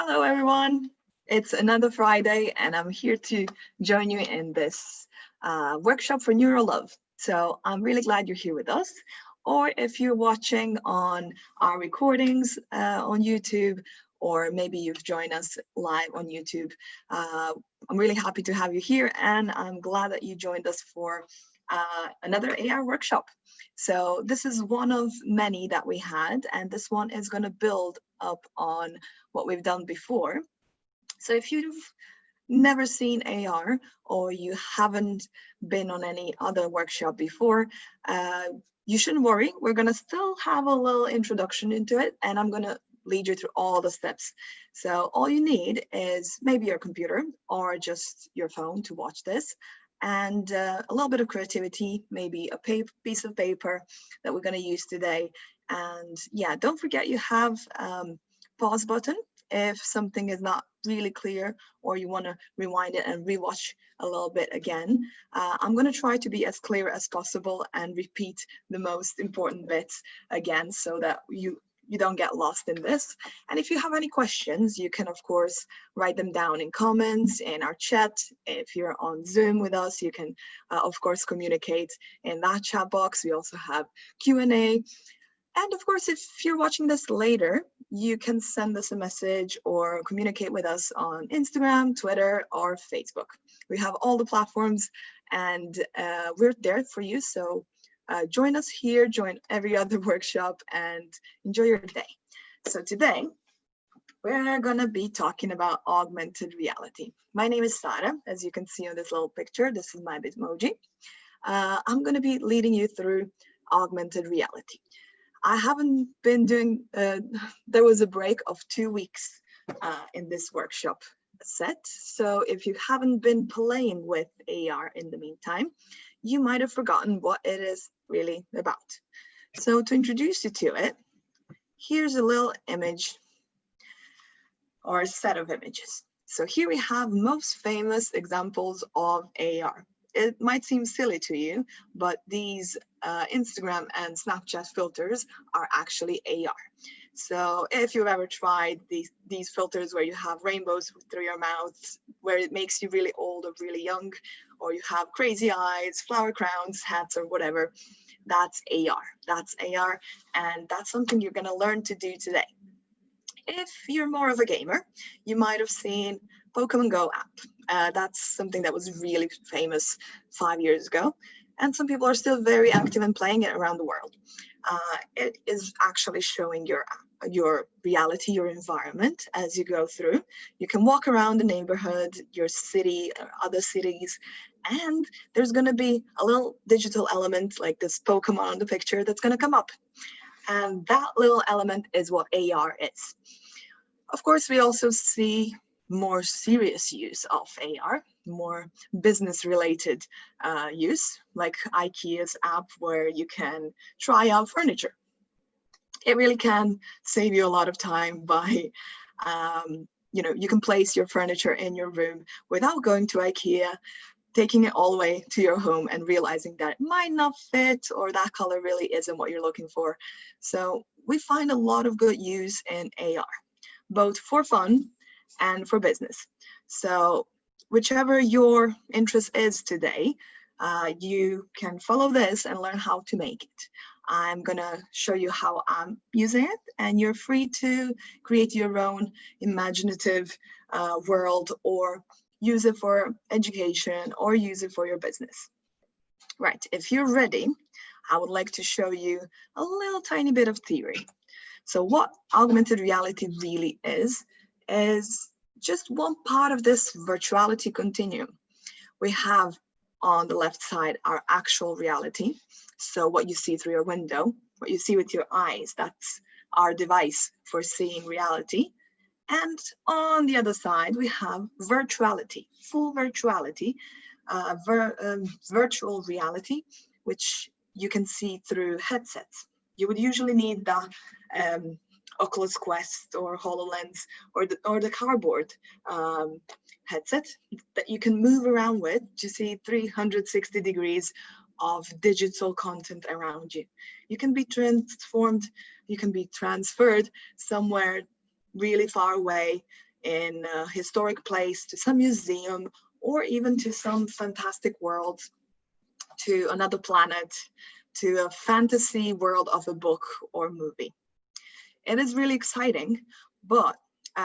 Hello, everyone. It's another Friday, and I'm here to join you in this workshop for NeuroLove. So I'm really glad you're here with us. Or if you're watching on our recordings on YouTube, or maybe you've joined us live on YouTube, I'm really happy to have you here, and I'm glad that you joined us for another AR workshop. So this is one of many that we had, and this one is going to build up on what we've done before. So if you've never seen AR or you haven't been on any other workshop before, you shouldn't worry. We're going to still have a little introduction into it, and I'm going to lead you through all the steps. So all you need is maybe your computer or just your phone to watch this, and a little bit of creativity, maybe a piece of paper that we're going to use today. And yeah, don't forget you have pause button if something is not really clear or you want to rewind it and rewatch a little bit again. I'm going to try to be as clear as possible and repeat the most important bits again so that you don't get lost in this. And if you have any questions, you can of course write them down in comments in our chat. If you're on Zoom with us, you can of course communicate in that chat box. We also have Q&A. And of course, if you're watching this later, you can send us a message or communicate with us on Instagram, Twitter, or Facebook. We have all the platforms, and we're there for you. So join us here, join every other workshop, and enjoy your day. So today, we're going to be talking about augmented reality. My name is Sara, as you can see on this little picture. This is my Bitmoji. I'm going to be leading you through augmented reality. I haven't been doing, there was a break of 2 weeks in this workshop set. So if you haven't been playing with AR in the meantime, you might have forgotten what it is really about. So to introduce you to it, here's a little image or a set of images. So here we have most famous examples of AR. It might seem silly to you, but these Instagram and Snapchat filters are actually AR. So if you've ever tried these filters where you have rainbows through your mouth, where it makes you really old or really young, or you have crazy eyes, flower crowns, hats, or whatever, that's AR. That's AR, and that's something you're going to learn to do today. If you're more of a gamer, you might have seen Pokemon Go app. That's something that was really famous 5 years ago, and some people are still very active in playing it around the world. It is actually showing your reality, your environment as you go through. You can walk around the neighborhood, your city, or other cities, and there's going to be a little digital element like this Pokemon on the picture that's going to come up. And that little element is what AR is. Of course, we also see more serious use of AR, more business-related use, like IKEA's app where you can try out furniture. It really can save you a lot of time by, you can place your furniture in your room without going to IKEA, taking it all the way to your home and realizing that it might not fit or that color really isn't what you're looking for. So we find a lot of good use in AR, both for fun and for business. So whichever your interest is today, you can follow this and learn how to make it. I'm gonna show you how I'm using it, and you're free to create your own imaginative world or use it for education or use it for your business. Right, if you're ready, I would like to show you a little tiny bit of theory. So what augmented reality really is just one part of this virtuality continuum. We have on the left side our actual reality. So what you see through your window, what you see with your eyes, that's our device for seeing reality. And on the other side, we have virtuality, full virtuality, virtual reality, which you can see through headsets. You would usually need the Oculus Quest or HoloLens or the cardboard headset that you can move around with to see 360 degrees of digital content around you. You can be transformed, you can be transferred somewhere really far away in a historic place, to some museum, or even to some fantastic world, to another planet, to a fantasy world of a book or movie. It is really exciting, but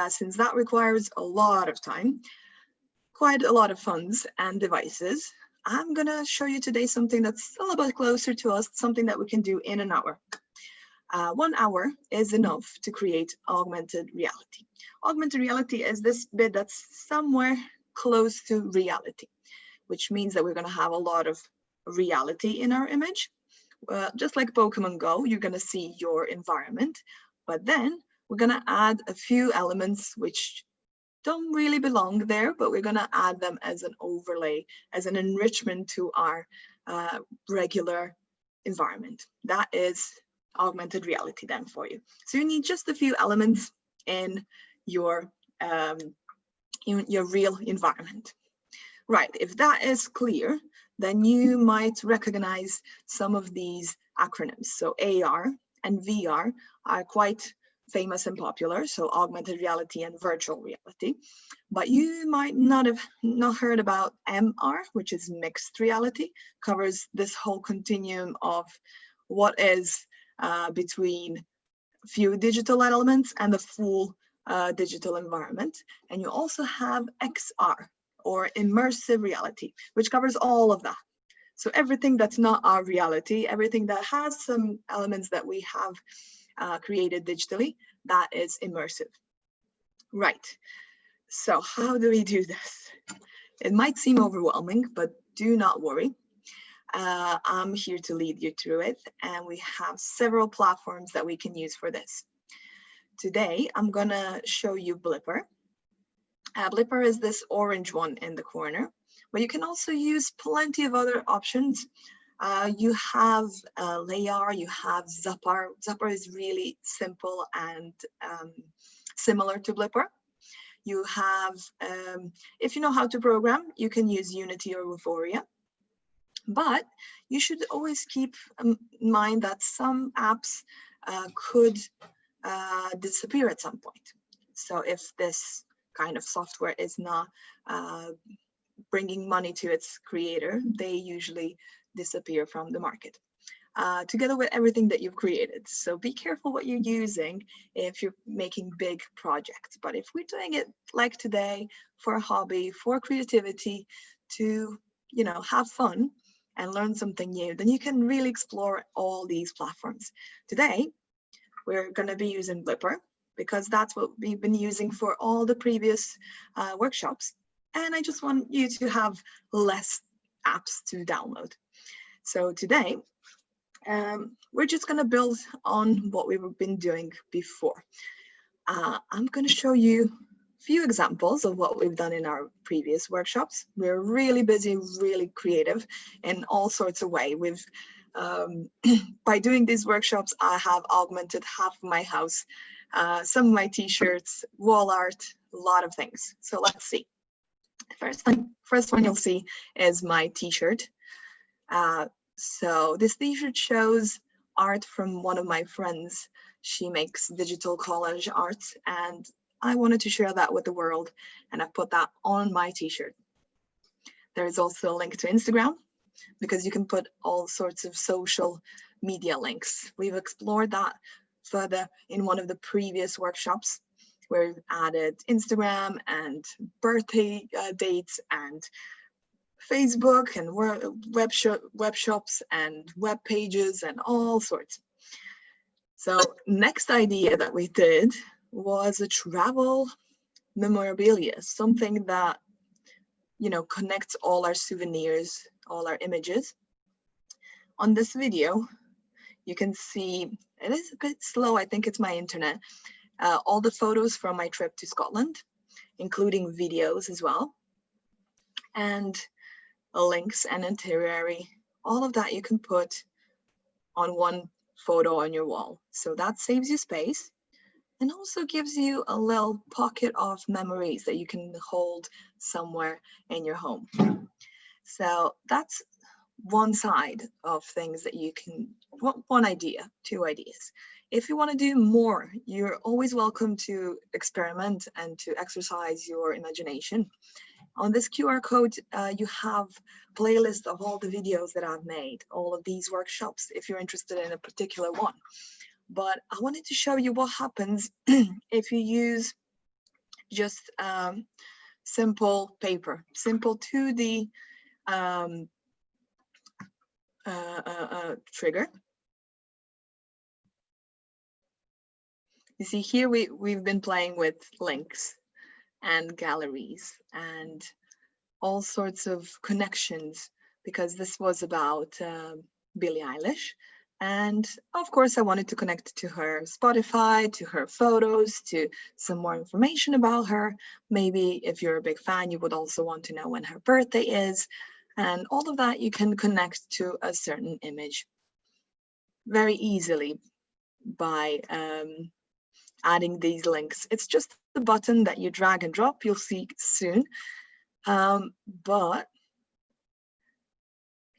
since that requires a lot of time, quite a lot of funds and devices, I'm gonna show you today something that's a little bit closer to us, something that we can do in an hour. 1 hour is enough to create augmented reality. Augmented reality is this bit that's somewhere close to reality, which means that we're gonna have a lot of reality in our image. Just like Pokemon Go, you're gonna see your environment, but then we're gonna add a few elements which don't really belong there, but we're gonna add them as an overlay, as an enrichment to our regular environment. That is augmented reality then for you. So you need just a few elements in your real environment. Right, if that is clear, then you might recognize some of these acronyms. So AR and VR are quite famous and popular, so augmented reality and virtual reality. But you might not have heard about MR, which is mixed reality, covers this whole continuum of what is between few digital elements and the full digital environment. And you also have XR, or immersive reality, which covers all of that. So everything that's not our reality, everything that has some elements that we have created digitally, that is immersive. Right, so how do we do this? It might seem overwhelming, but do not worry. I'm here to lead you through it, and we have several platforms that we can use for this. Today, I'm gonna show you Blipper. Blipper is this orange one in the corner, but you can also use plenty of other options. You have Layar, you have Zappar. Zappar is really simple and similar to Blipper. You have, if you know how to program, you can use Unity or Vuforia. But you should always keep in mind that some apps could disappear at some point. So if this kind of software is not bringing money to its creator, they usually disappear from the market, together with everything that you've created. So be careful what you're using if you're making big projects. But if we're doing it like today for a hobby, for creativity, to have fun and learn something new, then you can really explore all these platforms. Today, we're going to be using Blipper, because that's what we've been using for all the previous workshops. And I just want you to have less apps to download. So today, we're just going to build on what we've been doing before. I'm going to show you a few examples of what we've done in our previous workshops. We're really busy, really creative in all sorts of ways. We've by doing these workshops, I have augmented half of my house, some of my t-shirts, wall art, a lot of things. So let's see. First one you'll see is my t-shirt. So this t-shirt shows art from one of my friends. She makes digital collage art, and I wanted to share that with the world, and I put that on my t-shirt. There is also a link to Instagram, because you can put all sorts of social media links. We've explored that further in one of the previous workshops, where we've added Instagram and birthday dates and Facebook and web shops and web pages and all sorts. So next idea that we did was a travel memorabilia, something that connects all our souvenirs, all our images. On this video, you can see, it is a bit slow, I think it's my internet, all the photos from my trip to Scotland, including videos as well, and links and itinerary. All of that you can put on one photo on your wall. So that saves you space and also gives you a little pocket of memories that you can hold somewhere in your home. So that's one side of things that you can, one idea, two ideas. If you want to do more, you're always welcome to experiment and to exercise your imagination. On this QR code, you have a playlist of all the videos that I've made, all of these workshops, if you're interested in a particular one. But I wanted to show you what happens if you use just simple paper, simple 2D trigger. You see here we've been playing with links and galleries and all sorts of connections, because this was about Billie Eilish. And of course, I wanted to connect to her Spotify, to her photos, to some more information about her. Maybe if you're a big fan, you would also want to know when her birthday is. And all of that you can connect to a certain image very easily by adding these links. It's just a button that you drag and drop, you'll see soon. But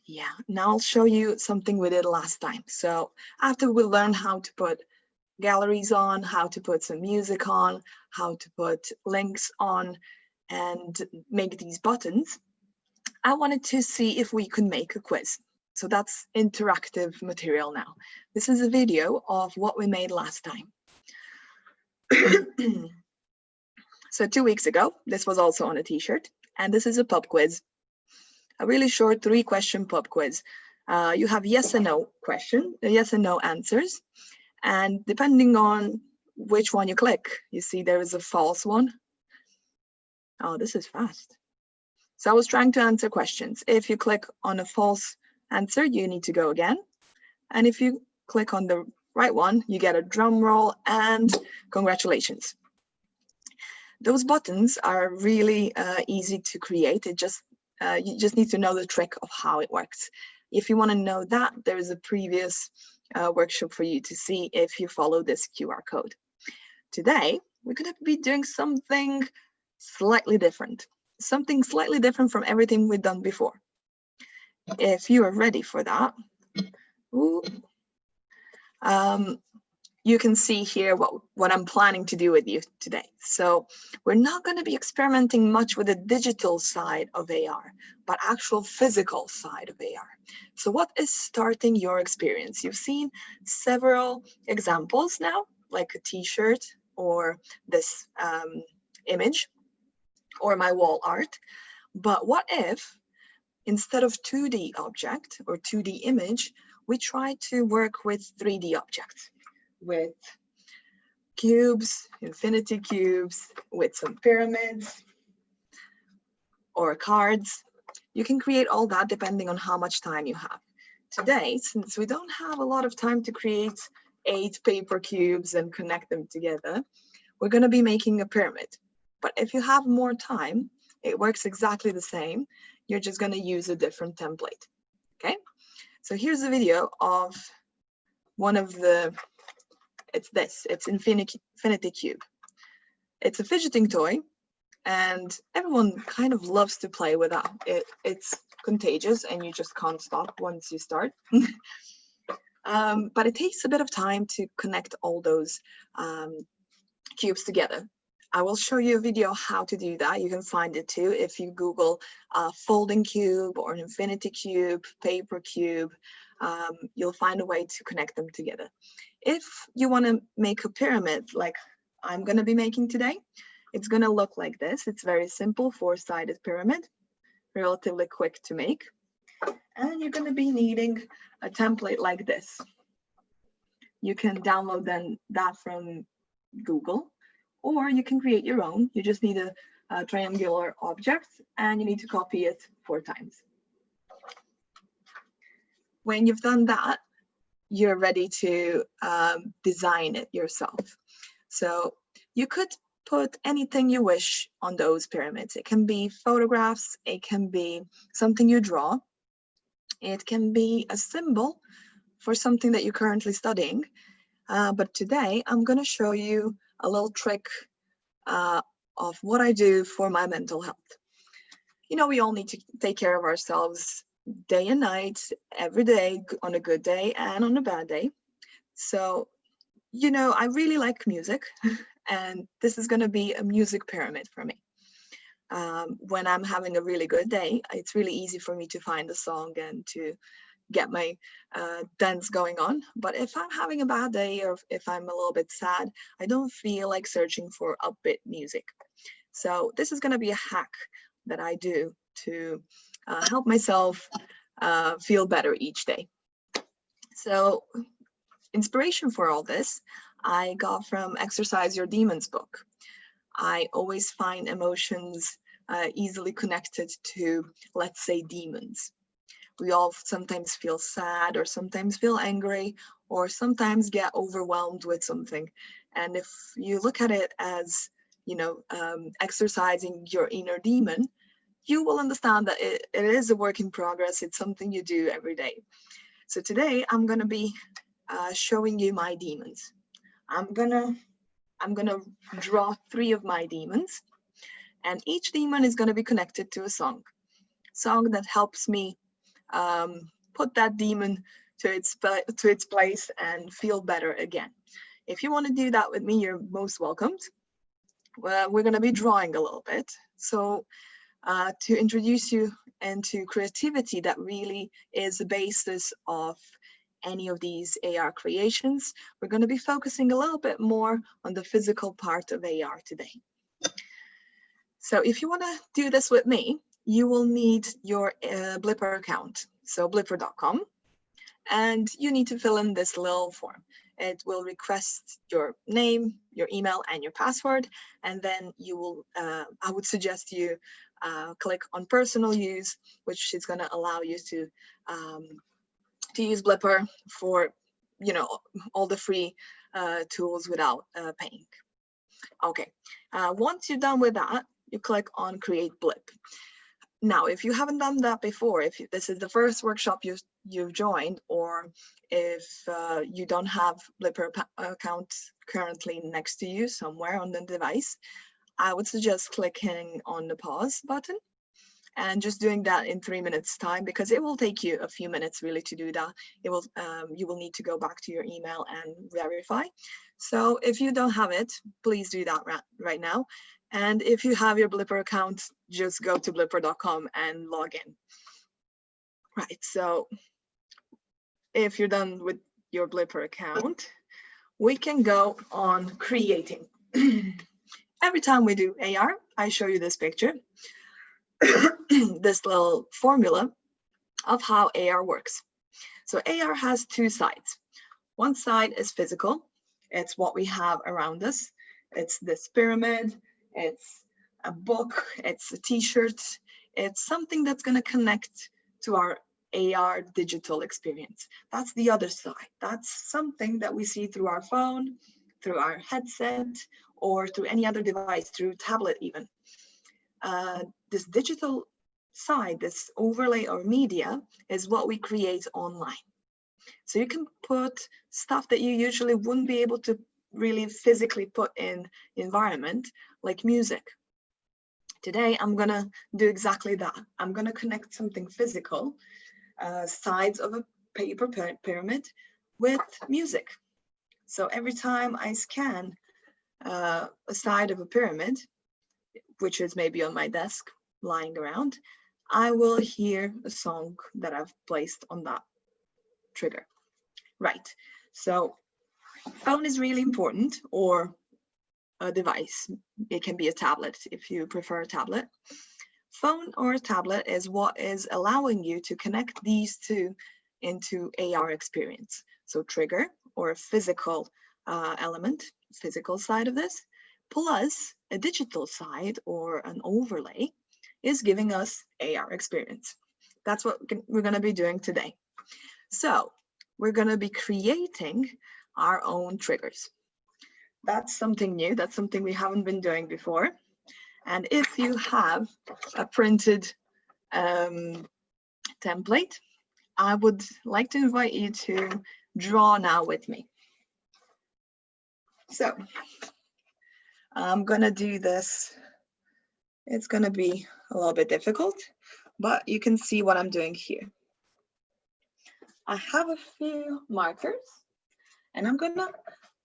yeah, now I'll show you something we did last time. So after we learned how to put galleries on, how to put some music on, how to put links on, and make these buttons, I wanted to see if we could make a quiz. So that's interactive material now. This is a video of what we made last time. So 2 weeks ago, this was also on a t-shirt, and this is a pub quiz. A really short 3-question pub quiz. You have yes and no question, yes and no answers. And depending on which one you click, you see there is a false one. Oh, this is fast. So I was trying to answer questions. If you click on a false answer, you need to go again. And if you click on the right one, you get a drum roll and congratulations. Those buttons are really easy to create. You just need to know the trick of how it works. If you want to know that, there is a previous workshop for you to see if you follow this QR code. Today, we're going to be doing something slightly different from everything we've done before. If you are ready for that, you can see here what I'm planning to do with you today. So we're not going to be experimenting much with the digital side of AR, but actual physical side of AR. So what is starting your experience? You've seen several examples now, like a t-shirt or this image or my wall art. But what if instead of 2D object or 2D image, we try to work with 3D objects, with cubes, infinity cubes, with some pyramids or cards. You can create all that depending on how much time you have. Today, since we don't have a lot of time to create 8 paper cubes and connect them together, we're going to be making a pyramid. But if you have more time, it works exactly the same. You're just going to use a different template. Okay? So here's a video of one of the, it's Infinity Cube. It's a fidgeting toy, and everyone kind of loves to play with that. It's contagious, and you just can't stop once you start. But it takes a bit of time to connect all those cubes together. I will show you a video how to do that. You can find it too if you Google folding cube or an infinity cube, paper cube. You'll find a way to connect them together. If you want to make a pyramid like I'm going to be making today, it's going to look like this. It's very simple, 4-sided pyramid, relatively quick to make. And you're going to be needing a template like this. You can download that from Google, or you can create your own. You just need a triangular object, and you need to copy it 4 times. When you've done that, you're ready to design it yourself. So you could put anything you wish on those pyramids. It can be photographs, it can be something you draw, it can be a symbol for something that you're currently studying. But today I'm going to show you a little trick of what I do for my mental health. You know, we all need to take care of ourselves day and night, every day, on a good day and on a bad day. So, you know, I really like music, and this is going to be a music pyramid for me. When I'm having a really good day, it's really easy for me to find a song and to get my dance going on. But if I'm having a bad day, or if I'm a little bit sad, I don't feel like searching for upbeat music. So this is going to be a hack that I do to help myself feel better each day. So inspiration for all this I got from Exercise Your Demons book. I always find emotions easily connected to, let's say, demons. We all sometimes feel sad, or sometimes feel angry, or sometimes get overwhelmed with something. And if you look at it as, you know, exercising your inner demon, you will understand that it is a work in progress. It's something you do every day. So today I'm going to be showing you my demons. I'm gonna draw 3 of my demons, and each demon is going to be connected to a song that helps me put that demon to its place and feel better again. If you want to do that with me, you're most welcomed. Well, we're going to be drawing a little bit. So to introduce you into creativity, that really is the basis of any of these AR creations, we're going to be focusing a little bit more on the physical part of AR today. So if you want to do this with me, you will need your Blipper account, so blipper.com, and you need to fill in this little form. It will request your name, your email, and your password, and then you will, I would suggest you click on personal use, which is going to allow you to use Blipper for, you know, all the free tools without paying. Okay, once you're done with that, you click on Create Blip. Now, if you haven't done that before, if this is the first workshop you've joined, or if you don't have Blipper account currently next to you somewhere on the device, I would suggest clicking on the pause button and just doing that in 3 minutes time, because it will take you a few minutes really to do that. It will you will need to go back to your email and verify. So if you don't have it, please do that right now. And if you have your Blipper account, just go to blipper.com and log in. Right, so if you're done with your Blipper account, we can go on creating. Every time we do AR, I show you this picture. This little formula of how AR works. So AR has 2 sides. One side is physical. It's what we have around us. It's this pyramid, it's a book, it's a t-shirt, it's something that's going to connect to our AR digital experience. That's the other side. That's something that we see through our phone, through our headset, or through any other device, through tablet even. This digital side, this overlay or media, is what we create online. So you can put stuff that you usually wouldn't be able to really physically put in the environment, like music. Today, I'm gonna do exactly that. I'm gonna connect something physical, sides of a paper pyramid, with music. So every time I scan a side of a pyramid, which is maybe on my desk lying around, I will hear a song that I've placed on that trigger. Right, so phone is really important, or a device. It can be a tablet if you prefer a tablet. Phone or a tablet is what is allowing you to connect these 2 into AR experience. So trigger, or a physical element, physical side of this, plus a digital side or an overlay is giving us AR experience. That's what we're going to be doing today. So we're going to be creating our own triggers. That's something new. That's something we haven't been doing before. And if you have a printed template, I would like to invite you to draw now with me. So I'm going to do this. It's going to be a little bit difficult, but you can see what I'm doing here. I have a few markers, and I'm gonna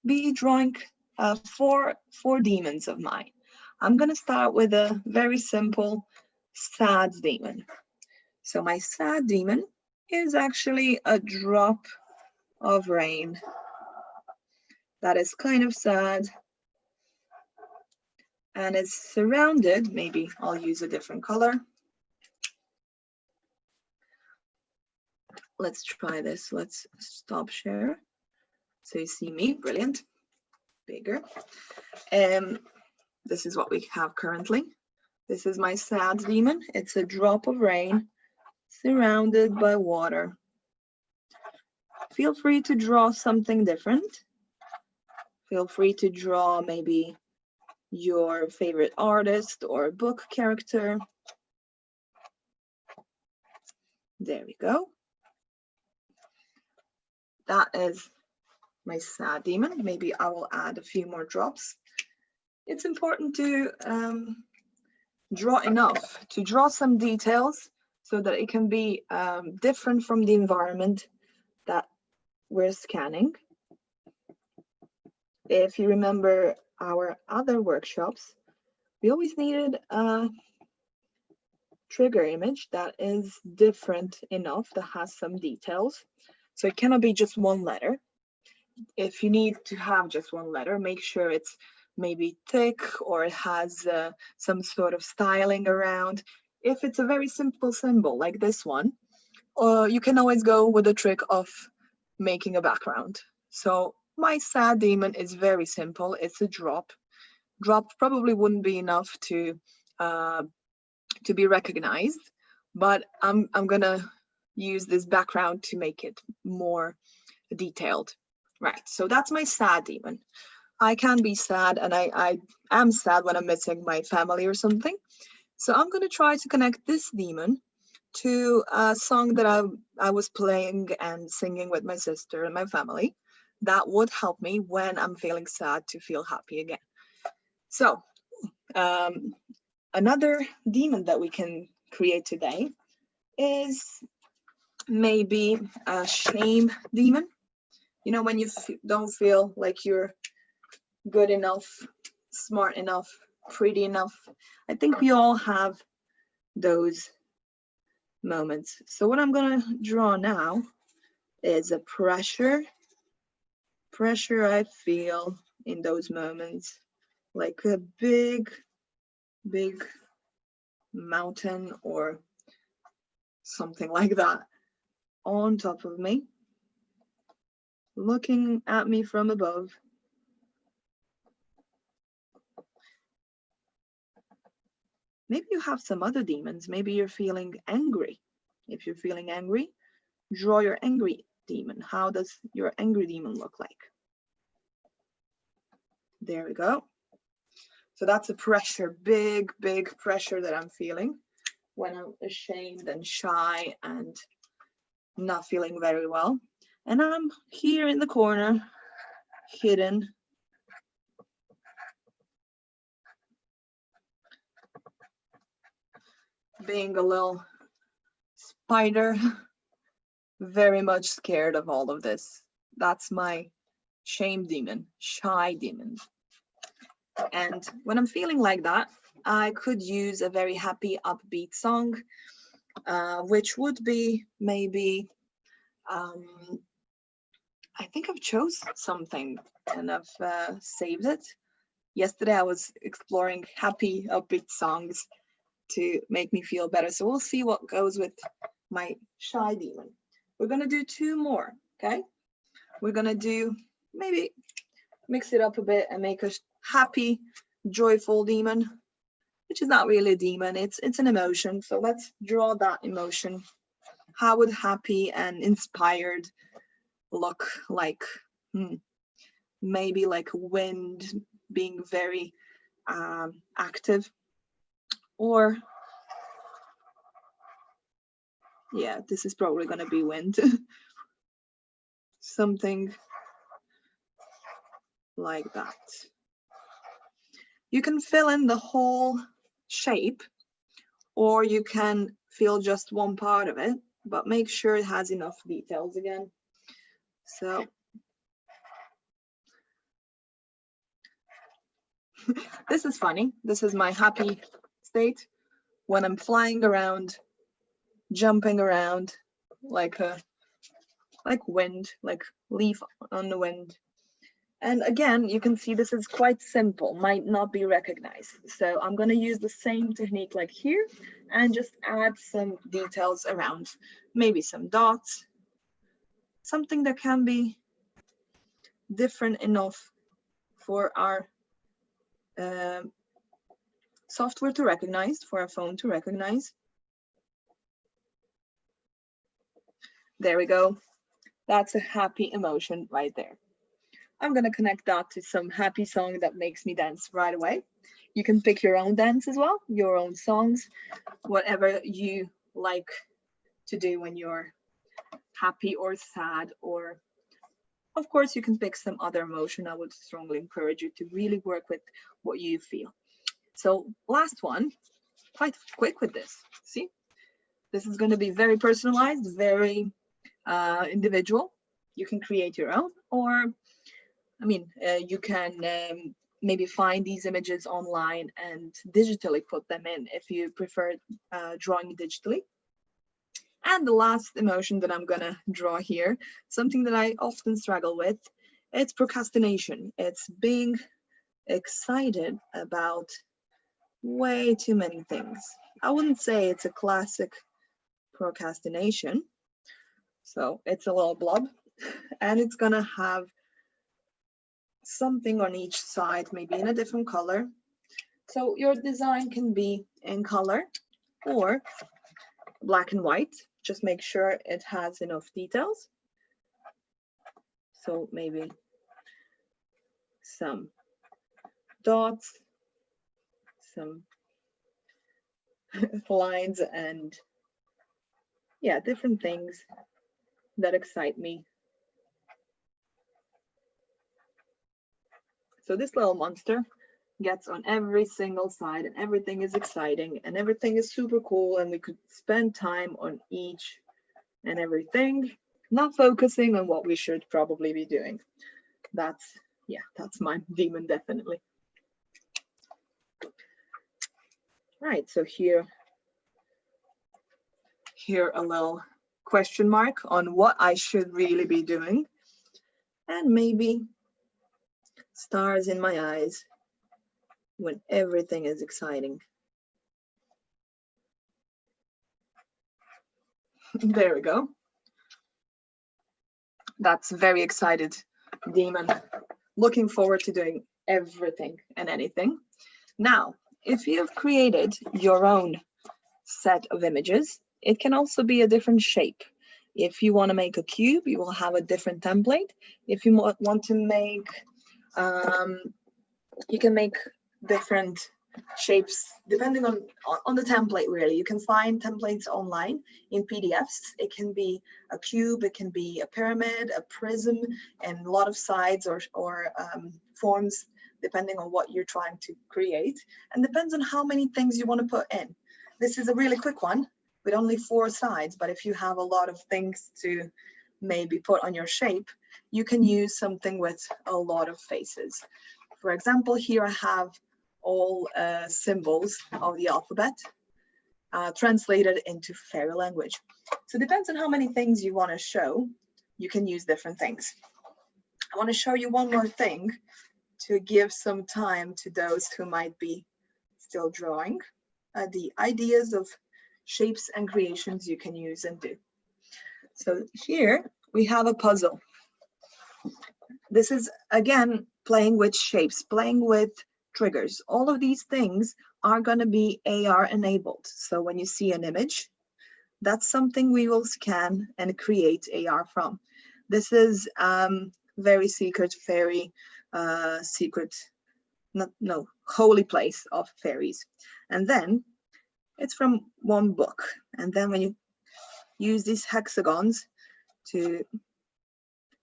be drawing four demons of mine. I'm gonna start with a very simple sad demon. So my sad demon is actually a drop of rain that is kind of sad and is surrounded, maybe I'll use a different color. Let's try this. Let's stop share. So you see me, brilliant, bigger. This is what we have currently. This is my sad demon. It's a drop of rain surrounded by water. Feel free to draw something different. Feel free to draw maybe your favorite artist or book character. There we go. That is my sad demon. Maybe I will add a few more drops. It's important to draw enough, to draw some details so that it can be different from the environment that we're scanning. If you remember our other workshops, we always needed a trigger image that is different enough, that has some details. So it cannot be just one letter. If you need to have just one letter, make sure it's maybe thick or it has some sort of styling around. If it's a very simple symbol like this one, you can always go with the trick of making a background. So my sad demon is very simple. It's a drop. Drop probably wouldn't be enough to be recognized, but I'm gonna use this background to make it more detailed. Right, so that's my sad demon. I can be sad, and I am sad when I'm missing my family or something. So I'm gonna try to connect this demon to a song that I was playing and singing with my sister and my family. That would help me when I'm feeling sad to feel happy again. So another demon that we can create today is maybe a shame demon. You know, when you don't feel like you're good enough, smart enough, pretty enough. I think we all have those moments. So what I'm gonna draw now is a pressure I feel in those moments, like a big mountain or something like that on top of me, looking at me from above. Maybe you have some other demons. Maybe you're feeling angry. If you're feeling angry, draw your angry demon. How does your angry demon look like? There we go. So that's a pressure, big pressure that I'm feeling when I'm ashamed and shy and not feeling very well. And I'm here in the corner, hidden. Being a little spider, very much scared of all of this. That's my shame demon, shy demon. And when I'm feeling like that, I could use a very happy, upbeat song, which would be maybe, I think I've chose something and I've saved it. Yesterday I was exploring happy, upbeat songs to make me feel better. So we'll see what goes with my shy demon. We're gonna do two more, okay? We're gonna do, maybe mix it up a bit and make a happy, joyful demon, which is not really a demon, it's an emotion. So let's draw that emotion. How would happy and inspired look like? Maybe like wind being very active, or yeah, this is probably going to be wind. Something like that. You can fill in the whole shape, or you can fill just one part of it. but make sure it has enough details again. So this is funny. This is my happy state when I'm flying around, jumping around like wind, like leaf on the wind. And again, you can see this is quite simple, might not be recognized. So I'm going to use the same technique like here and just add some details around, maybe some dots, something that can be different enough for our software to recognize, for our phone to recognize. There we go. That's a happy emotion right there. I'm going to connect that to some happy song that makes me dance right away. You can pick your own dance as well, your own songs, whatever you like to do when you're happy or sad, or of course you can pick some other emotion. I would strongly encourage you to really work with what you feel. So last one, quite quick with this. See, this is going to be very personalized, very individual. You can create your own, or I mean, you can maybe find these images online and digitally put them in if you prefer drawing digitally. And the last emotion that I'm gonna draw here, something that I often struggle with, it's procrastination. It's being excited about way too many things. I wouldn't say it's a classic procrastination. So it's a little blob and it's gonna have something on each side, maybe in a different color. So your design can be in color or black and white. Just make sure it has enough details. So maybe some dots, some lines, and yeah, different things that excite me. So this little monster gets on every single side and everything is exciting and everything is super cool, and we could spend time on each and everything, not focusing on what we should probably be doing. That's my demon, definitely. Right, so here a little question mark on what I should really be doing, and maybe stars in my eyes when everything is exciting. There we go. That's very excited demon, looking forward to doing everything and anything. Now, if you've created your own set of images, it can also be a different shape. If you want to make a cube, you will have a different template. If you want to make, you can make different shapes depending on the template. Really, you can find templates online in PDFs. It can be a cube, it can be a pyramid, a prism, and a lot of sides or forms depending on what you're trying to create, and depends on how many things you want to put in. This is a really quick one with only 4 sides, but if you have a lot of things to maybe put on your shape, you can use something with a lot of faces. For example, here I have all symbols of the alphabet translated into fairy language. So it depends on how many things you want to show. You can use different things. I want to show you one more thing to give some time to those who might be still drawing, the ideas of shapes and creations you can use and do. So here we have a puzzle. This is, again, playing with shapes, playing with triggers. All of these things are going to be AR enabled. So when you see an image, that's something we will scan and create AR from. This is very secret fairy, holy place of fairies. And then it's from one book. And then when you use these hexagons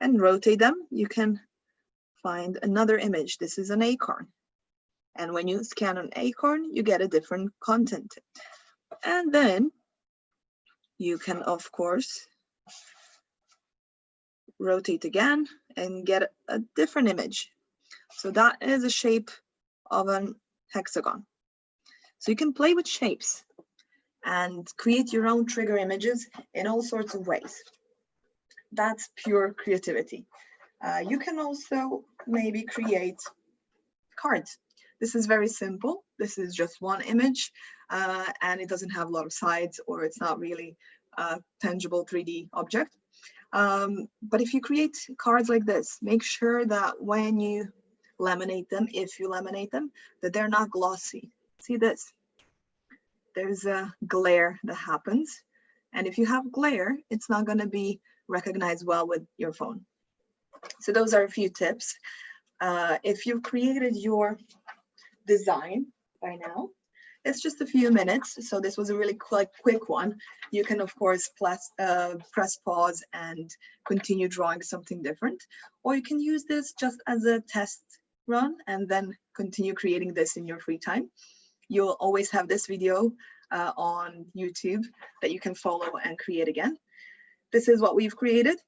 and rotate them, you can find another image. This is an acorn. And when you scan an acorn, you get a different content. And then You can, of course, rotate again and get a different image. So that is a shape of an hexagon. So you can play with shapes and create your own trigger images in all sorts of ways. That's pure creativity. You can also maybe create cards. This is very simple. This is just one image and it doesn't have a lot of sides, or it's not really a tangible 3D object. But if you create cards like this, make sure that when you laminate them, if you laminate them, that they're not glossy. See this? There's a glare that happens. And if you have glare, it's not going to be recognized well with your phone. So those are a few tips. If you've created your design by now, it's just a few minutes. So this was a really quick one. You can, of course, press pause and continue drawing something different. Or you can use this just as a test run and then continue creating this in your free time. You'll always have this video on YouTube that you can follow and create again. This is what we've created,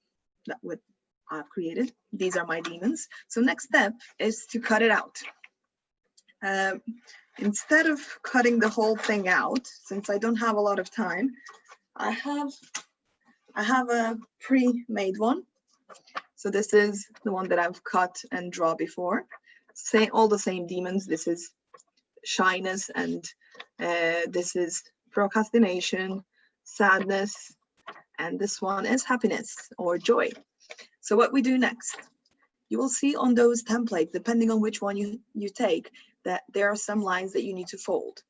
I've created. These are my demons. So next step is to cut it out. Instead of cutting the whole thing out, since I don't have a lot of time, I have a pre-made one. So this is the one that I've cut and draw before. All the same demons. This is shyness, and this is procrastination, sadness, and this one is happiness or joy. So what we do next, you will see on those templates, depending on which one you take, that there are some lines that you need to fold.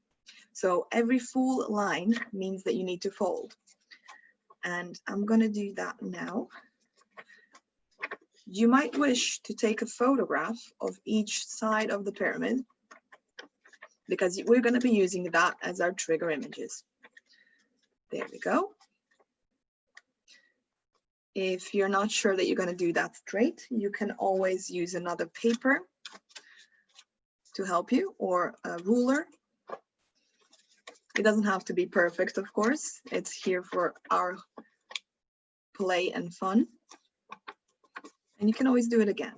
So every full line means that you need to fold. And I'm going to do that now. You might wish to take a photograph of each side of the pyramid, because we're going to be using that as our trigger images. There we go. If you're not sure that you're going to do that straight, you can always use another paper to help you, or a ruler. It doesn't have to be perfect, of course. It's here for our play and fun. And you can always do it again.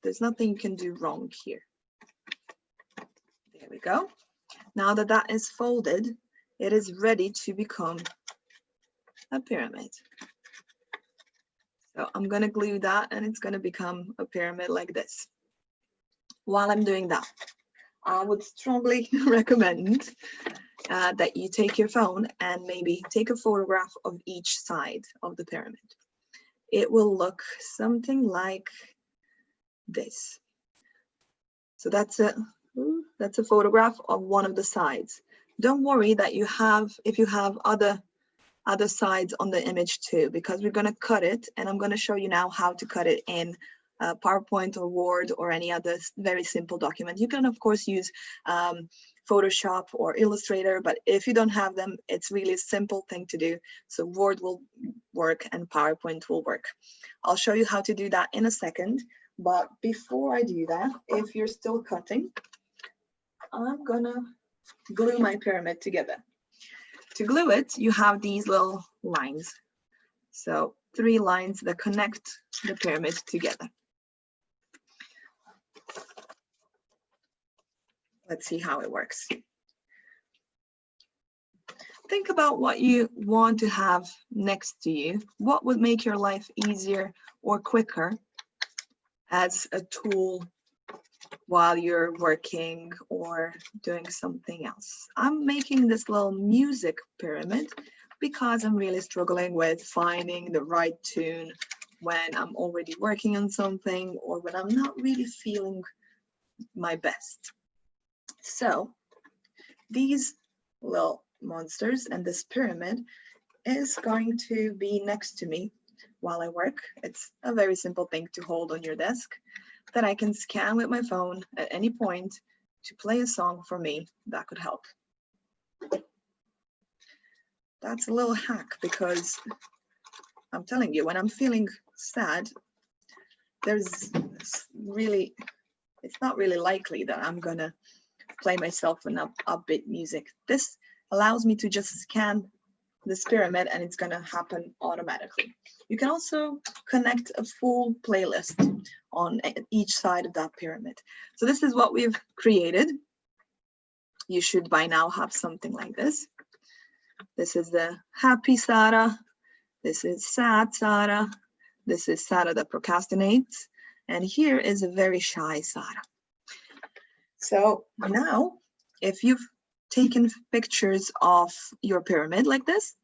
There's nothing you can do wrong here. There we go. Now that that is folded, it is ready to become a pyramid. So I'm going to glue that and it's going to become a pyramid like this. While I'm doing that, I would strongly recommend that you take your phone and maybe take a photograph of each side of the pyramid. It will look something like this. So that's a photograph of one of the sides. Don't worry that if you have other sides on the image too, because we're going to cut it, and I'm going to show you now how to cut it in PowerPoint or Word or any other very simple document. You can of course use Photoshop or Illustrator, but if you don't have them, it's really a simple thing to do. So Word will work and PowerPoint will work. I'll show you how to do that in a second, but before I do that, if you're still cutting, I'm gonna glue my pyramid together. To glue it, you have these little lines. So 3 lines that connect the pyramid together. Let's see how it works. Think about what you want to have next to you. What would make your life easier or quicker as a tool while you're working or doing something else? I'm making this little music pyramid because I'm really struggling with finding the right tune when I'm already working on something or when I'm not really feeling my best. So these little monsters and this pyramid is going to be next to me while I work. It's a very simple thing to hold on your desk that I can scan with my phone at any point to play a song for me that could help. That's a little hack, because I'm telling you, when I'm feeling sad, it's not really likely that I'm gonna play myself an upbeat music. This allows me to just scan this pyramid and it's going to happen automatically. You can also connect a full playlist on each side of that pyramid. So this is what we've created. You should by now have something like this. This is the happy Sara. This is sad Sara. This is Sara that procrastinates. And here is a very shy Sara. So now, if you've taken pictures of your pyramid like this,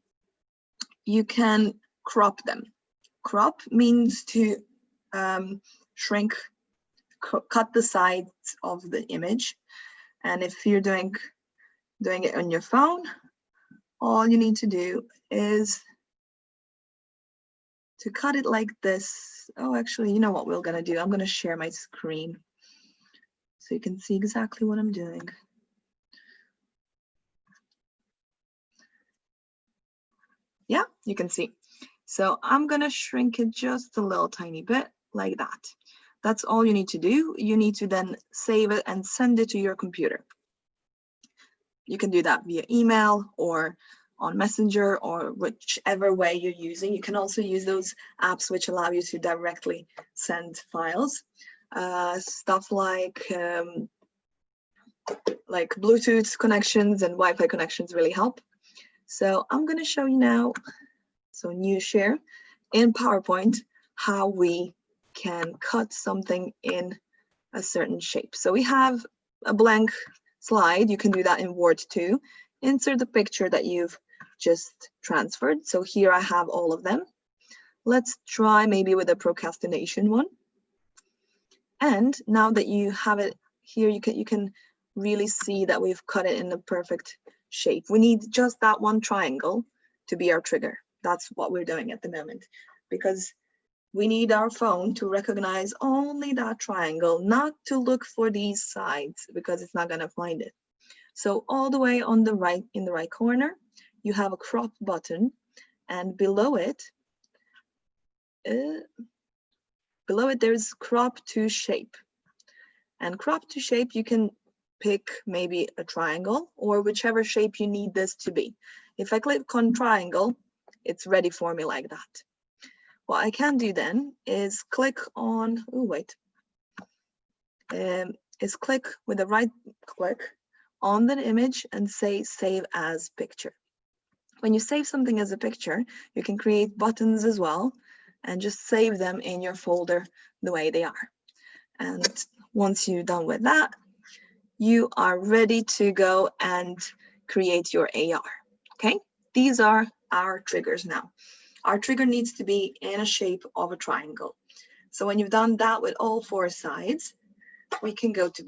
you can crop them. Crop means to shrink, cut the sides of the image. And if you're doing it on your phone, all you need to do is to cut it like this. Oh, actually, you know what we're gonna do? I'm gonna share my screen so you can see exactly what I'm doing. Yeah, you can see. So I'm gonna shrink it just a little tiny bit like that. That's all you need to do. You need to then save it and send it to your computer. You can do that via email or on Messenger or whichever way you're using. You can also use those apps which allow you to directly send files. Stuff like Bluetooth connections and Wi-Fi connections really help. So I'm going to show you now, so new share in PowerPoint, how we can cut something in a certain shape. So we have a blank slide. You can do that in Word too. Insert the picture that you've just transferred. So here I have all of them. Let's try maybe with a procrastination one. And now that you have it here, you can really see that we've cut it in the perfect shape. We need just that one triangle to be our trigger. That's what we're doing at the moment, because we need our phone to recognize only that triangle, not to look for these sides, because it's not going to find it. So all the way on the right, in the right corner, you have a crop button, and below it there's crop to shape. And crop to shape, you can pick maybe a triangle or whichever shape you need this to be. If I click on triangle, it's ready for me like that. What I can do then is click on, is click with the right click on the image and say save as picture. When you save something as a picture, you can create buttons as well and just save them in your folder the way they are. And once you're done with that, you are ready to go and create your AR, okay? These are our triggers now. Our trigger needs to be in a shape of a triangle. So when you've done that with all 4 sides, we can go to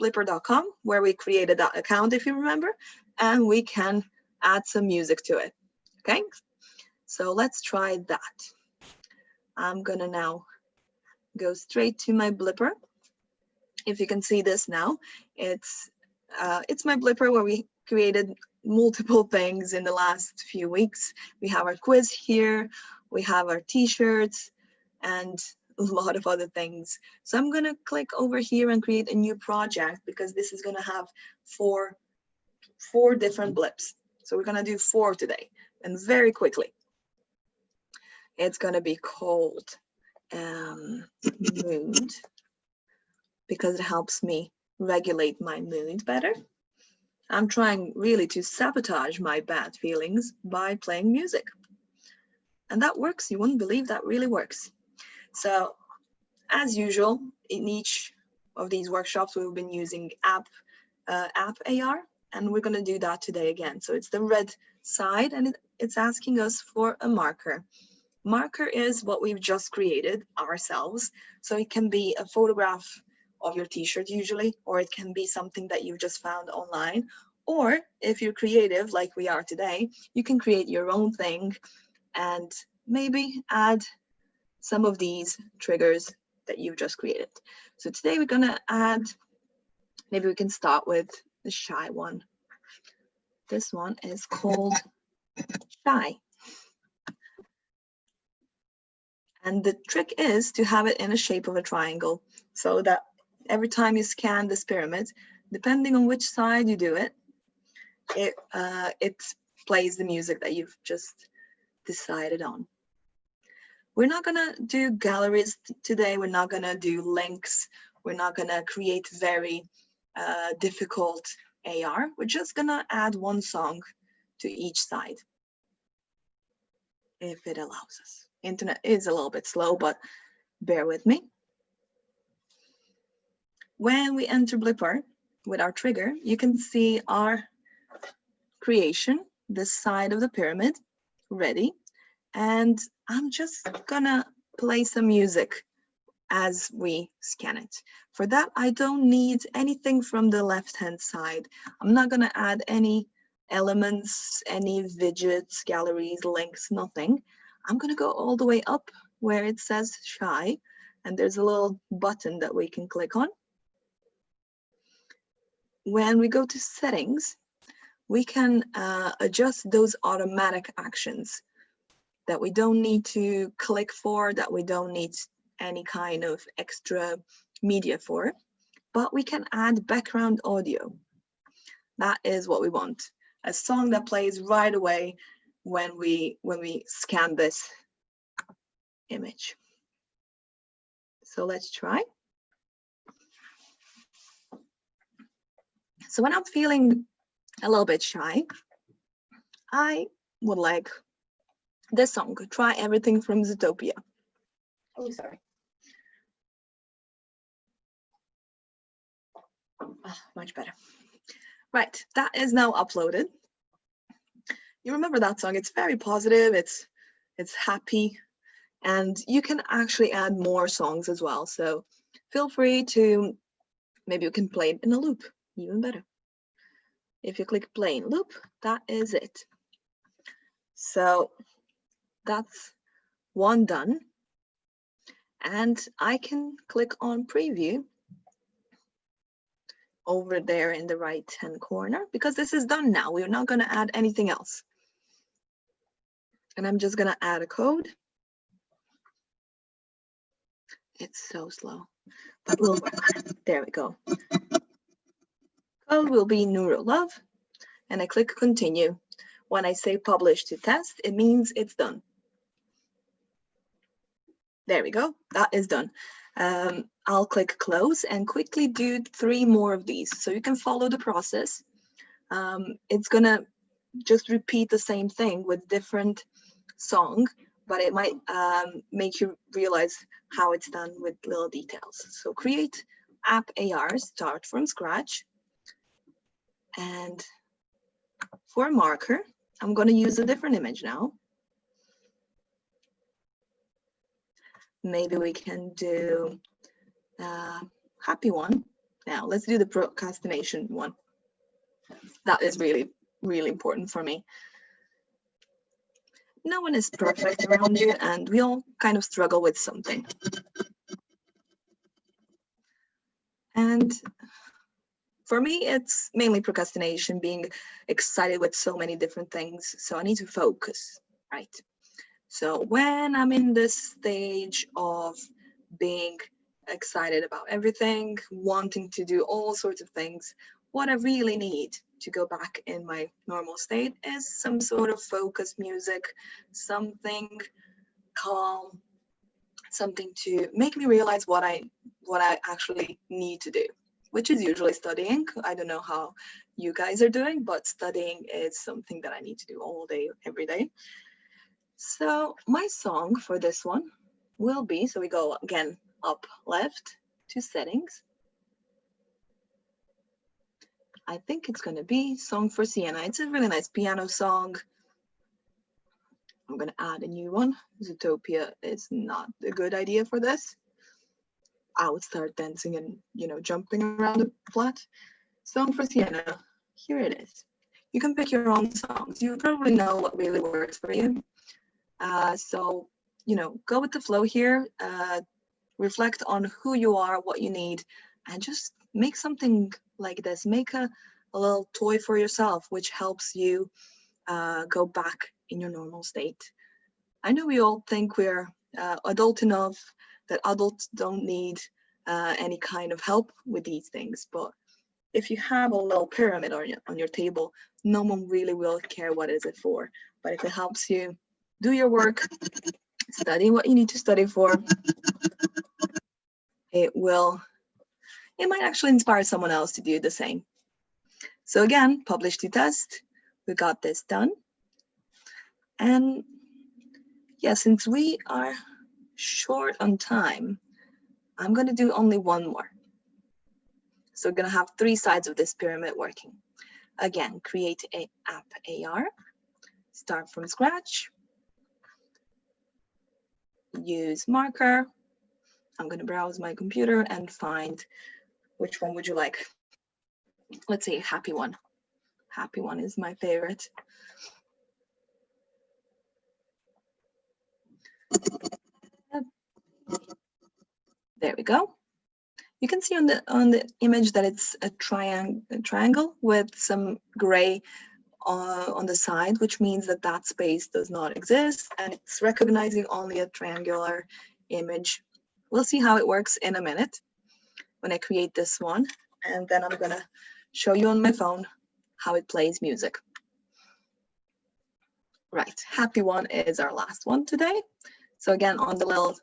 blipper.com, where we created that account, if you remember, and we can add some music to it, okay? So let's try that. I'm gonna now go straight to my blipper. If you can see this now, it's my blipper where we created multiple things in the last few weeks. We have our quiz here, we have our t-shirts, and a lot of other things. So I'm gonna click over here and create a new project, because this is gonna have four different blips. So we're gonna do 4 today, and very quickly. It's gonna be called mood, because it helps me regulate my mood better. I'm trying really to sabotage my bad feelings by playing music. And that works. You wouldn't believe that really works. So as usual, in each of these workshops, we've been using app AR, and we're going to do that today again. So it's the red side, and it's asking us for a marker. Marker is what we've just created ourselves. So it can be a photograph of your t-shirt usually, or it can be something that you've just found online. Or if you're creative like we are today, you can create your own thing and maybe add some of these triggers that you've just created. So today we're gonna add, maybe we can start with the shy one. This one is called shy. And the trick is to have it in a shape of a triangle, so that every time you scan this pyramid, depending on which side you do it, it plays the music that you've just decided on. We're not gonna do galleries today. We're not gonna do links. We're not gonna create very difficult AR. We're just gonna add one song to each side, if it allows us. Internet is a little bit slow, but bear with me. When we enter Blipper with our trigger, you can see our creation, this side of the pyramid, ready. And I'm just gonna play some music as we scan it. For that, I don't need anything from the left-hand side. I'm not gonna add any elements, any widgets, galleries, links, nothing. I'm gonna go all the way up where it says shy, and there's a little button that we can click on. When we go to settings, we can adjust those automatic actions that we don't need to click for, that we don't need any kind of extra media for, but we can add background audio. That is what we want. A song that plays right away when we scan this image. So let's try. So when I'm feeling a little bit shy, I would like this song, Try Everything from Zootopia. Oh, sorry. Much better. Right, that is now uploaded. You remember that song? It's very positive, it's happy, and you can actually add more songs as well. So feel free to, maybe you can play it in a loop, even better. If you click play in loop, that is it. So that's one done. And I can click on preview over there in the right-hand corner, because this is done now. We're not gonna add anything else. And I'm just gonna add a code. It's so slow, but we'll work. There we go. Code will be NeuroLove, and I click continue. When I say publish to test, it means it's done. There we go, that is done. I'll click close and quickly do 3 more of these. So you can follow the process. It's gonna just repeat the same thing with different song, but it might make you realize how it's done with little details. So create app AR, start from scratch. And for a marker, I'm gonna use a different image now. Maybe we can do a happy one. Now let's do the procrastination one. That is really, really important for me. No one is perfect around you, and we all kind of struggle with something. And for me, it's mainly procrastination, being excited with so many different things. So I need to focus, right? So when I'm in this stage of being excited about everything, wanting to do all sorts of things, what I really need to go back in my normal state is some sort of focus music, something calm, something to make me realize what I actually need to do, which is usually studying. I don't know how you guys are doing, but studying is something that I need to do all day, every day. So my song for this one will be, so we go again up left to settings. I think it's going to be Song for Sienna. It's a really nice piano song. I'm going to add a new one. Zootopia is not a good idea for this. I would start dancing and, jumping around the flat. Song for Sienna, here it is. You can pick your own songs. You probably know what really works for you. So, go with the flow here. Reflect on who you are, what you need, and just make something like this. Make a little toy for yourself, which helps you go back in your normal state. I know we all think we're adult enough, that adults don't need any kind of help with these things, but if you have a little pyramid on your table, no one really will care what is it for. But if it helps you do your work, study what you need to study for, it might actually inspire someone else to do the same. So again, publish to test. We got this done. And yeah, since we are short on time, I'm going to do only one more. So we're going to have 3 sides of this pyramid working. Again, create an app AR, start from scratch, use marker. I'm going to browse my computer and find which one would you like. Let's say happy one. Happy one is my favorite. There we go. You can see on the image that it's a triangle with some gray on the side, which means that that space does not exist, and it's recognizing only a triangular image. We'll see how it works in a minute when I create this one, and then I'm gonna show you on my phone how it plays music. Right, happy one is our last one today. So again, on the little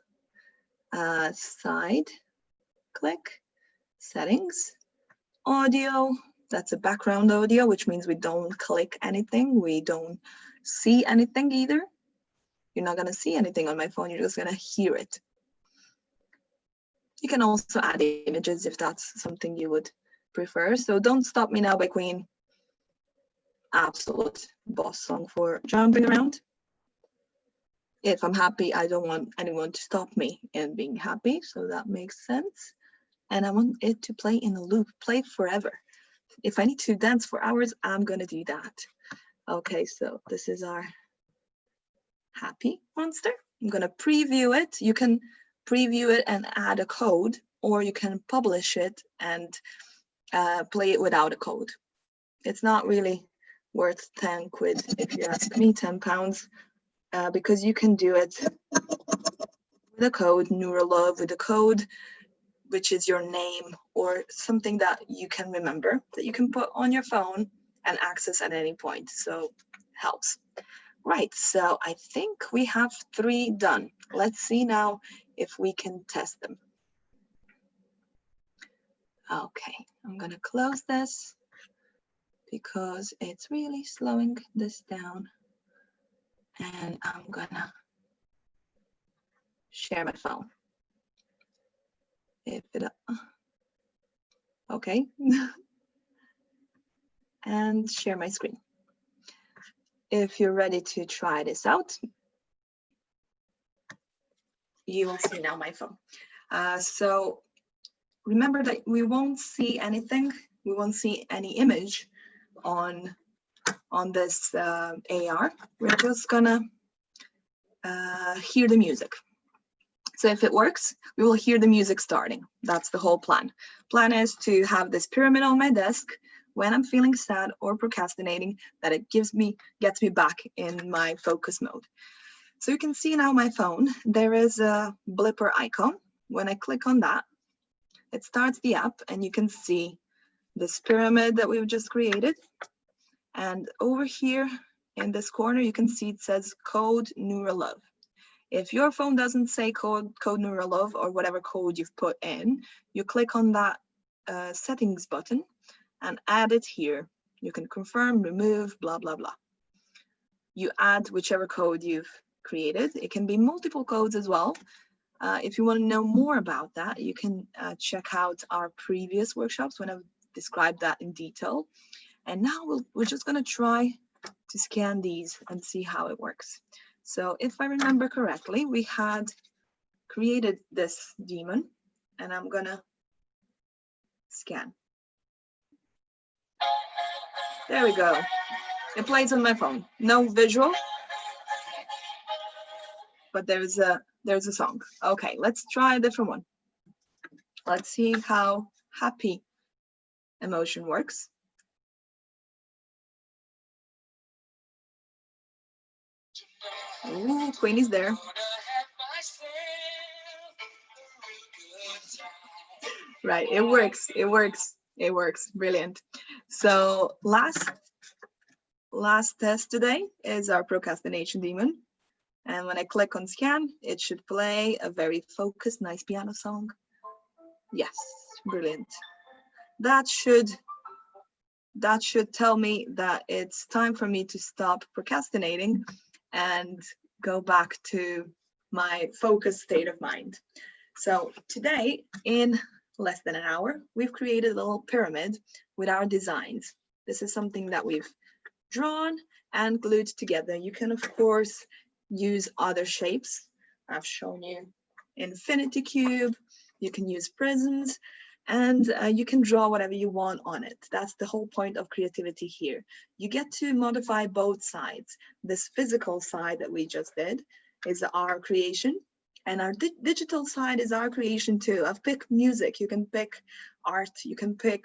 side, click settings, audio. That's a background audio, which means we don't click anything. We don't see anything either. You're not gonna see anything on my phone. You're just gonna hear it. You can also add images if that's something you would prefer. So Don't Stop Me Now by Queen. Absolute boss song for jumping around. If I'm happy, I don't want anyone to stop me in being happy. So that makes sense. And I want it to play in a loop, play forever. If I need to dance for hours, I'm gonna do that. Okay, so this is our happy monster. I'm gonna preview it. You can preview it and add a code, or you can publish it and play it without a code. It's not really worth 10 quid if you ask me, 10 pounds, because you can do it with a code, NeuroLove, with a code which is your name or something that you can remember, that you can put on your phone and access at any point. So helps. Right, so I think we have 3 done. Let's see now if we can test them. Okay, I'm gonna close this because it's really slowing this down. And I'm gonna share my phone. If it, okay. And share my screen. If you're ready to try this out, you will see now my phone. So remember that we won't see anything. We won't see any image on this AR. We're just gonna hear the music. So if it works, we will hear the music starting. That's the whole plan. Plan is to have this pyramid on my desk when I'm feeling sad or procrastinating, that it gets me back in my focus mode. So you can see now my phone, there is a blipper icon. When I click on that, it starts the app and you can see this pyramid that we've just created. And over here in this corner, you can see it says code NeuroLove. If your phone doesn't say code NeuroLove or whatever code you've put in, you click on that settings button and add it here. You can confirm, remove, blah, blah, blah. You add whichever code you've created. It can be multiple codes as well. If you want to know more about that, you can check out our previous workshops when I've described that in detail. And now we're just going to try to scan these and see how it works. So if I remember correctly, we had created this demon, and I'm going to scan. There we go. It plays on my phone. No visual, but there's a song. Okay, let's try a different one. Let's see how happy emotion works. Ooh, Queenie's there. Right, it works. It works. It works. Brilliant. So last test today is our procrastination demon. And when I click on scan, it should play a very focused, nice piano song. Yes, brilliant. That should tell me that it's time for me to stop procrastinating and go back to my focused state of mind. So today, in less than an hour, we've created a little pyramid with our designs. This is something that we've drawn and glued together. You can, of course, use other shapes. I've shown you infinity cube. You can use prisms, and you can draw whatever you want on it. That's the whole point of creativity here. You get to modify both sides. This physical side that we just did is our creation, and our digital side is our creation too. I've picked music. You can pick art, you can pick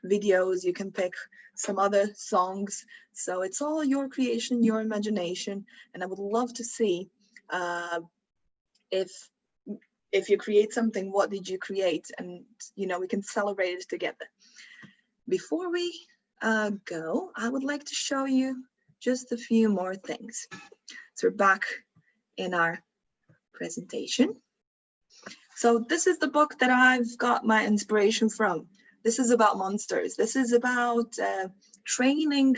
videos, you can pick some other songs. So it's all your creation, your imagination, and I would love to see if you create something, what did you create? And we can celebrate it together. Before we go, I would like to show you just a few more things. So we're back in our presentation. So this is the book that I've got my inspiration from. This is about monsters. This is about training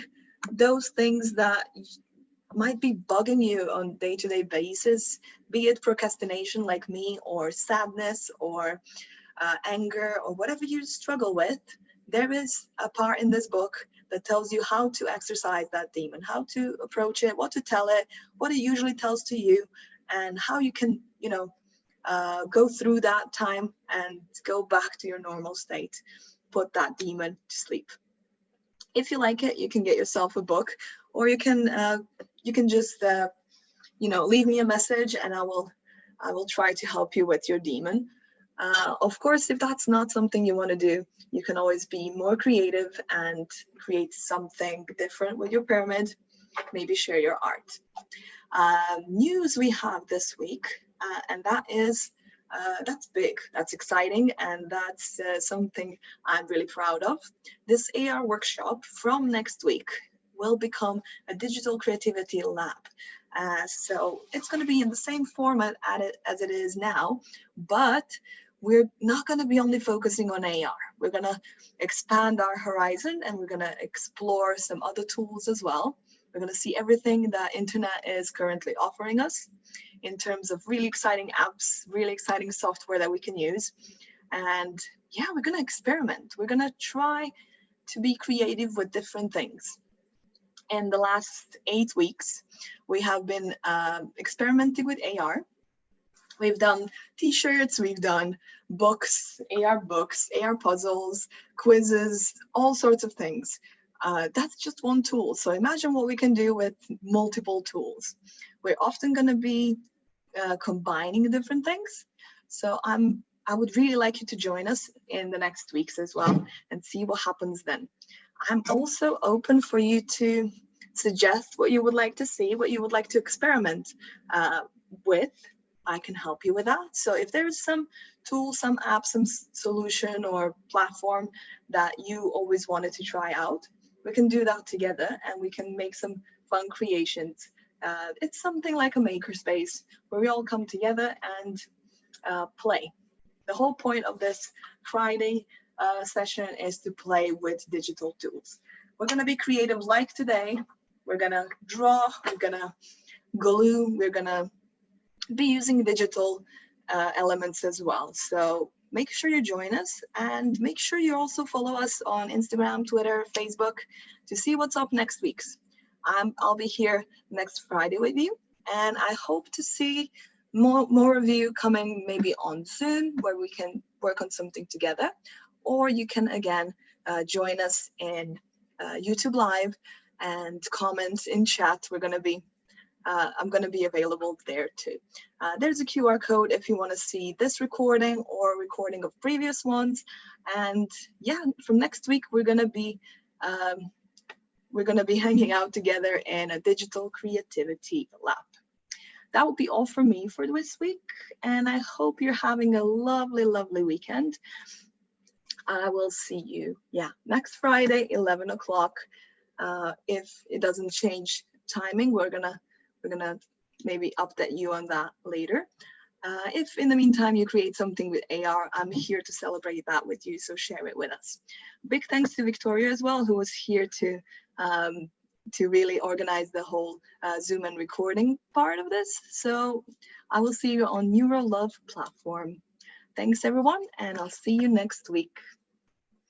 those things that might be bugging you on day-to-day basis, be it procrastination like me, or sadness, or anger, or whatever you struggle with. There is a part in this book that tells you how to exercise that demon, how to approach it, what to tell it, what it usually tells to you, and how you can, go through that time and go back to your normal state, put that demon to sleep. If you like it, you can get yourself a book, or you can just leave me a message, and I will try to help you with your demon. Of course, if that's not something you want to do, you can always be more creative and create something different with your pyramid. Maybe share your art. News we have this week, and that's big, that's exciting, and that's something I'm really proud of. This AR workshop from next week will become a digital creativity lab. So it's going to be in the same format as it is now, but we're not going to be only focusing on AR. We're going to expand our horizon, and we're going to explore some other tools as well. We're going to see everything that internet is currently offering us in terms of really exciting apps, really exciting software that we can use. And yeah, we're going to experiment. We're going to try to be creative with different things. In the last 8 weeks, we have been experimenting with AR. We've done t-shirts, we've done books, AR puzzles, quizzes, all sorts of things. That's just one tool. So imagine what we can do with multiple tools. We're often going to be combining different things. So I would really like you to join us in the next weeks as well and see what happens then. I'm also open for you to suggest what you would like to see, what you would like to experiment with. I can help you with that. So if there's some tool, some app, some solution or platform that you always wanted to try out, we can do that together, and we can make some fun creations. It's something like a makerspace where we all come together and play. The whole point of this Friday session is to play with digital tools. We're going to be creative like today. We're going to draw, we're going to glue, we're going to be using digital elements as well. So make sure you join us, and make sure you also follow us on Instagram, Twitter, Facebook to see what's up next week. I'll be here next Friday with you, and I hope to see more of you coming maybe on Zoom, where we can work on something together, or you can again join us in YouTube Live and comment in chat. I'm going to be available there too. There's a QR code if you want to see this recording or recording of previous ones. And yeah, from next week we're going to be hanging out together in a digital creativity lab. That will be all for me for this week, and I hope you're having a lovely, lovely weekend. I will see you, next Friday, 11 o'clock. If it doesn't change timing, we're gonna maybe update you on that later. If in the meantime you create something with AR, I'm here to celebrate that with you, so share it with us. Big thanks to Victoria as well, who was here to really organize the whole Zoom and recording part of this. So I will see you on NeuroLove platform. Thanks everyone, and I'll see you next week.